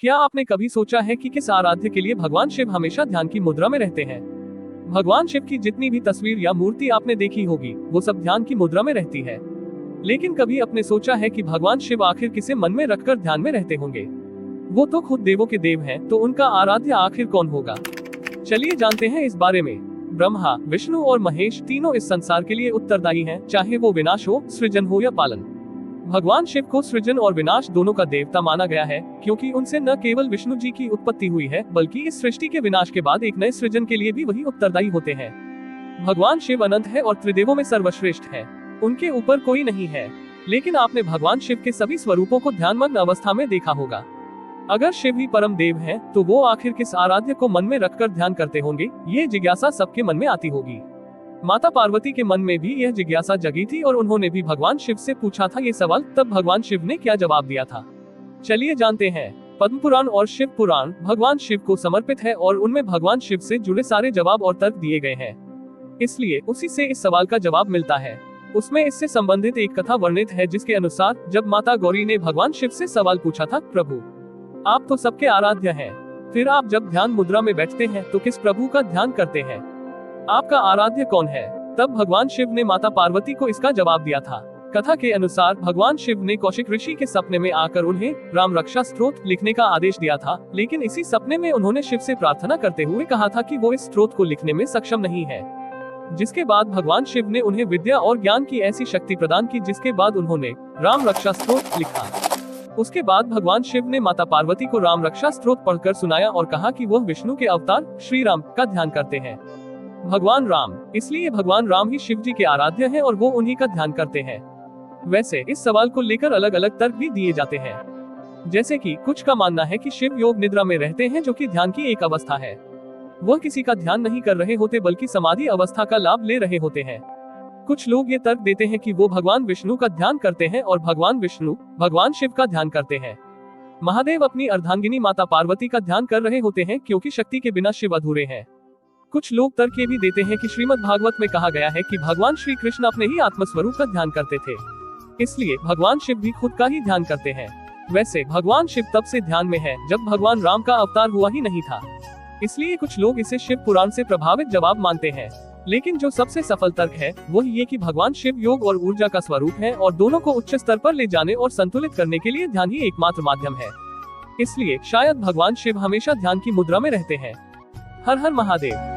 क्या आपने कभी सोचा है कि किस आराध्य के लिए भगवान शिव हमेशा ध्यान की मुद्रा में रहते हैं? भगवान शिव की जितनी भी तस्वीर या मूर्ति आपने देखी होगी, वो सब ध्यान की मुद्रा में रहती है। लेकिन कभी आपने सोचा है कि भगवान शिव आखिर किसे मन में रखकर ध्यान में रहते होंगे? वो तो खुद देवों के देव हैं, तो उनका आराध्य आखिर कौन होगा? चलिए जानते हैं इस बारे में। ब्रह्मा, विष्णु और महेश तीनों इस संसार के लिए उत्तरदायी हैं, चाहे वो विनाश हो, सृजन हो या पालन। भगवान शिव को सृजन और विनाश दोनों का देवता माना गया है, क्योंकि उनसे न केवल विष्णु जी की उत्पत्ति हुई है, बल्कि इस सृष्टि के विनाश के बाद एक नए सृजन के लिए भी वही उत्तरदायी होते हैं। भगवान शिव अनंत है और त्रिदेवों में सर्वश्रेष्ठ है, उनके ऊपर कोई नहीं है। लेकिन आपने भगवान शिव के सभी स्वरूपों को ध्यानमग्न अवस्था में देखा होगा। अगर शिव ही परम देव हैं, तो वो आखिर किस आराध्य को मन में रखकर ध्यान करते होंगे? ये जिज्ञासा सबके मन में आती होगी। माता पार्वती के मन में भी यह जिज्ञासा जगी थी और उन्होंने भी भगवान शिव से पूछा था ये सवाल। तब भगवान शिव ने क्या जवाब दिया था, चलिए जानते हैं। पद्म पुराण और शिव पुराण भगवान शिव को समर्पित है और उनमें भगवान शिव से जुड़े सारे जवाब और तर्क दिए गए हैं। इसलिए उसी से इस सवाल का जवाब मिलता है। उसमें इससे संबंधित एक कथा वर्णित है, जिसके अनुसार जब माता गौरी ने भगवान शिव से सवाल पूछा था, प्रभु आप तो सबके आराध्य हैं, फिर आप जब ध्यान मुद्रा में बैठते हैं तो किस प्रभु का ध्यान करते हैं? आपका आराध्य कौन है? तब भगवान शिव ने माता पार्वती को इसका जवाब दिया था। कथा के अनुसार भगवान शिव ने कौशिक ऋषि के सपने में आकर उन्हें राम रक्षा स्तोत्र लिखने का आदेश दिया था, लेकिन इसी सपने में उन्होंने शिव से प्रार्थना करते हुए कहा था कि वो इस स्तोत्र को लिखने में सक्षम नहीं है। जिसके बाद भगवान शिव ने उन्हें विद्या और ज्ञान की ऐसी शक्ति प्रदान की, जिसके बाद उन्होंने राम रक्षा स्तोत्र लिखा। उसके बाद भगवान शिव ने माता पार्वती को राम रक्षा स्तोत्र पढ़कर सुनाया और कहा कि वह विष्णु के अवतार श्री राम का ध्यान करते हैं। भगवान राम, इसलिए भगवान राम ही शिव जी के आराध्य हैं और वो उन्हीं का ध्यान करते हैं। वैसे इस सवाल को लेकर अलग अलग तर्क भी दिए जाते हैं। जैसे कि कुछ का मानना है कि शिव योग निद्रा में रहते हैं, जो कि ध्यान की एक अवस्था है। वह किसी का ध्यान नहीं कर रहे होते, बल्कि समाधि अवस्था का लाभ ले रहे होते हैं। कुछ लोग ये तर्क देते हैं कि वो भगवान विष्णु का ध्यान करते हैं और भगवान विष्णु भगवान शिव का ध्यान करते हैं। महादेव अपनी अर्धांगिनी माता पार्वती का ध्यान कर रहे होते हैं, क्योंकि शक्ति के बिना शिव अधूरे हैं। कुछ लोग तर्क ये भी देते हैं कि श्रीमद् भागवत में कहा गया है कि भगवान श्री कृष्ण अपने ही आत्मस्वरूप का ध्यान करते थे, इसलिए भगवान शिव भी खुद का ही ध्यान करते हैं। वैसे भगवान शिव तब से ध्यान में है जब भगवान राम का अवतार हुआ ही नहीं था, इसलिए कुछ लोग इसे शिव पुराण से प्रभावित जवाब मानते हैं। लेकिन जो सबसे सफल तर्क है वो ये कि भगवान शिव योग और ऊर्जा का स्वरूप है और दोनों को उच्च स्तर पर ले जाने और संतुलित करने के लिए ध्यान ही एकमात्र माध्यम है। इसलिए शायद भगवान शिव हमेशा ध्यान की मुद्रा में रहते हैं। हर हर महादेव।